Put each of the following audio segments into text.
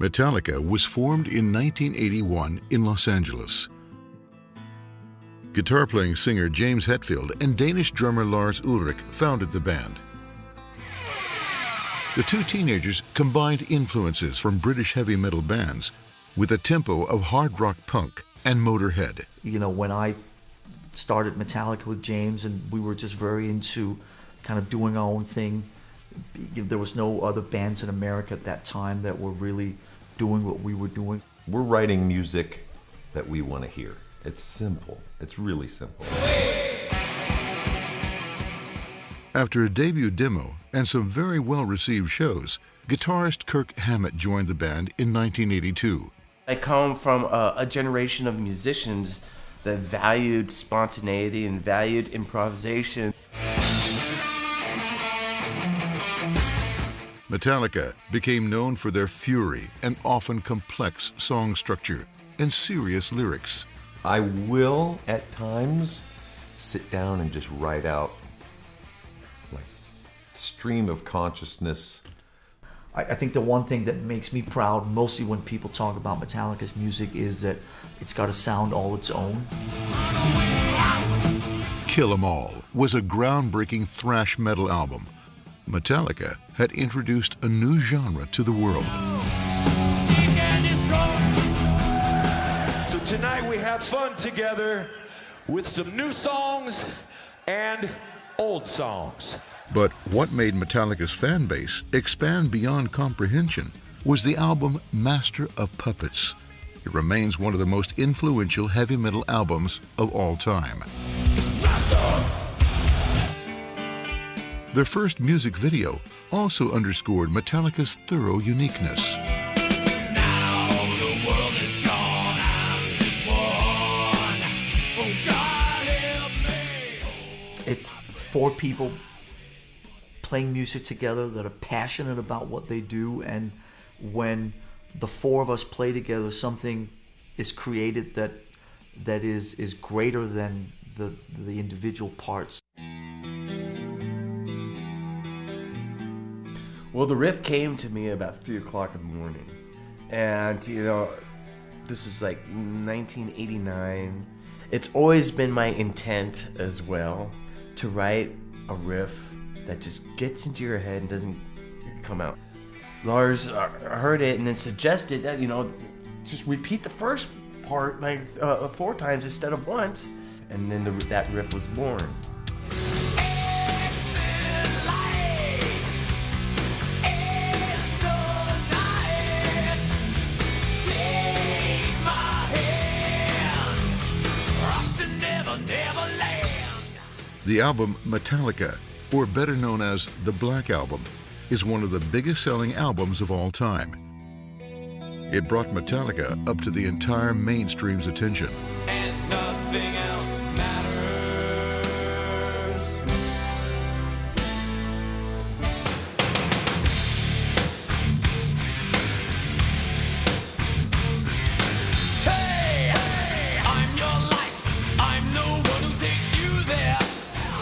Metallica was formed in 1981 in Los Angeles. Guitar-playing singer James Hetfield and Danish drummer Lars Ulrich founded the band. The two teenagers combined influences from British heavy metal bands with a tempo of hard rock punk and Motorhead. You know, when I started Metallica with James and we were just very into kind of doing our own thing, there was no other bands in America at that time that were really doing what we were doing. We're writing music that we want to hear. It's simple. It's really simple. After a debut demo and some very well-received shows, guitarist Kirk Hammett joined the band in 1982. I come from a generation of musicians that valued spontaneity and valued improvisation. Metallica became known for their fury and often complex song structure and serious lyrics. I will, at times, sit down and just write out like stream of consciousness. I think the one thing that makes me proud, mostly when people talk about Metallica's music, is that it's got a sound all its own. Kill 'Em All was a groundbreaking thrash metal album. Metallica had introduced a new genre to the world. So tonight we have fun together with some new songs and old songs. But what made Metallica's fan base expand beyond comprehension was the album Master of Puppets. It remains one of the most influential heavy metal albums of all time. Their first music video also underscored Metallica's thorough uniqueness. Now the world is gone, I'm just one. Oh God help me. It's four people playing music together that are passionate about what they do, and when the four of us play together, something is created that is greater than the individual parts. Well, the riff came to me about 3 o'clock in the morning. And, you know, this was like 1989. It's always been my intent as well to write a riff that just gets into your head and doesn't come out. Lars heard it and then suggested that, you know, just repeat the first part like 4 times instead of once. And then that riff was born. The album Metallica, or better known as the Black Album, is one of the biggest-selling albums of all time. It brought Metallica up to the entire mainstream's attention. And nothing else matters. Hey, hey, I'm your life. I'm the one who takes you there.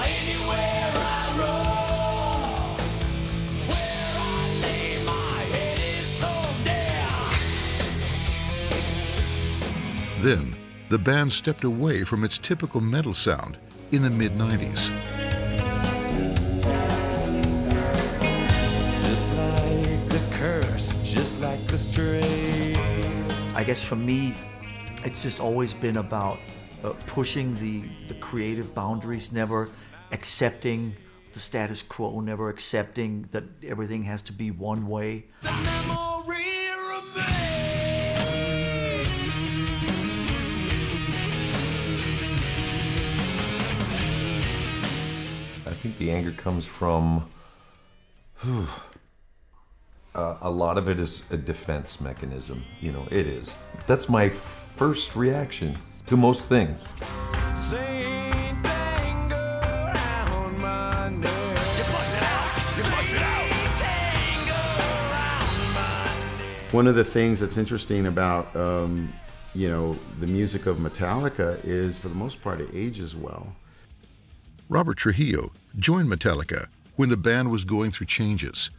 Anywhere I roam, where I lay my head is home there. Then, the band stepped away from its typical metal sound in the mid-90s. Just like the curse, just like the stray. I guess for me, it's just always been about pushing the creative boundaries, never accepting the status quo, never accepting that everything has to be one way. The memory remains. I think the anger comes from a lot of it is a defense mechanism. You know, it is. That's my first reaction to most things. Saint anger around my neck. You flush it out. You flush it out. Anger around my neck. One of the things that's interesting about you know, the music of Metallica is, for the most part, it ages well. Robert Trujillo joined Metallica when the band was going through changes.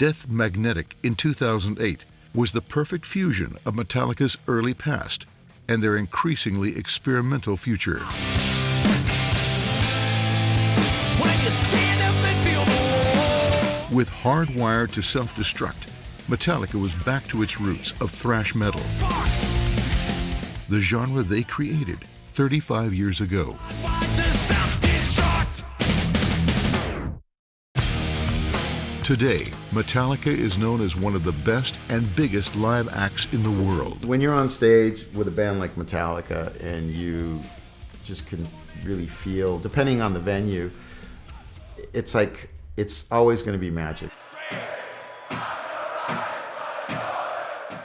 Death Magnetic in 2008 was the perfect fusion of Metallica's early past and their increasingly experimental future. When you stand up and feel the war. With Hardwired to Self-Destruct, Metallica was back to its roots of thrash metal, the genre they created 35 years ago. To self-destruct. Today, Metallica is known as one of the best and biggest live acts in the world. When you're on stage with a band like Metallica and you just can really feel, depending on the venue, it's like, it's always going to be magic.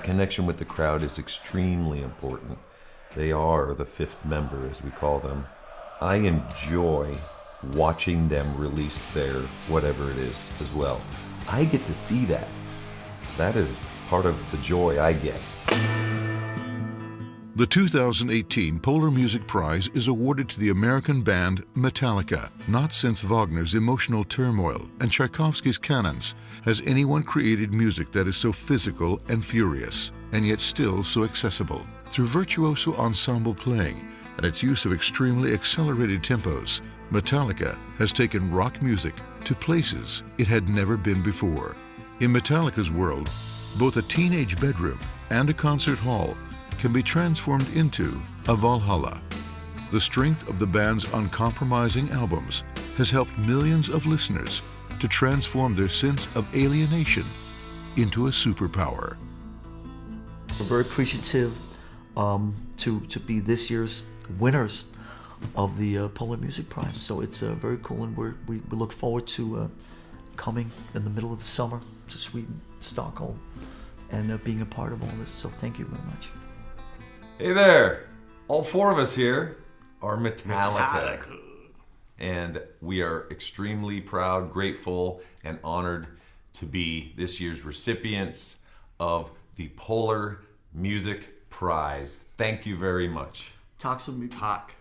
Connection with the crowd is extremely important. They are the fifth member, as we call them. I enjoy watching them release their whatever it is as well. I get to see that. That is part of the joy I get. The 2018 Polar Music Prize is awarded to the American band Metallica. Not since Wagner's emotional turmoil and Tchaikovsky's cannons has anyone created music that is so physical and furious, and yet still so accessible. Through virtuoso ensemble playing and its use of extremely accelerated tempos, Metallica has taken rock music to places it had never been before. In Metallica's world, both a teenage bedroom and a concert hall can be transformed into a Valhalla. The strength of the band's uncompromising albums has helped millions of listeners to transform their sense of alienation into a superpower. We're very appreciative to be this year's winners of the Polar Music Prize. So it's very cool, and we look forward to coming in the middle of the summer to Sweden, Stockholm, and being a part of all this. So thank you very much. Hey there! All four of us here are Metallica. And we are extremely proud, grateful, and honored to be this year's recipients of the Polar Music Prize. Thank you very much. Tack så mycket. Tack.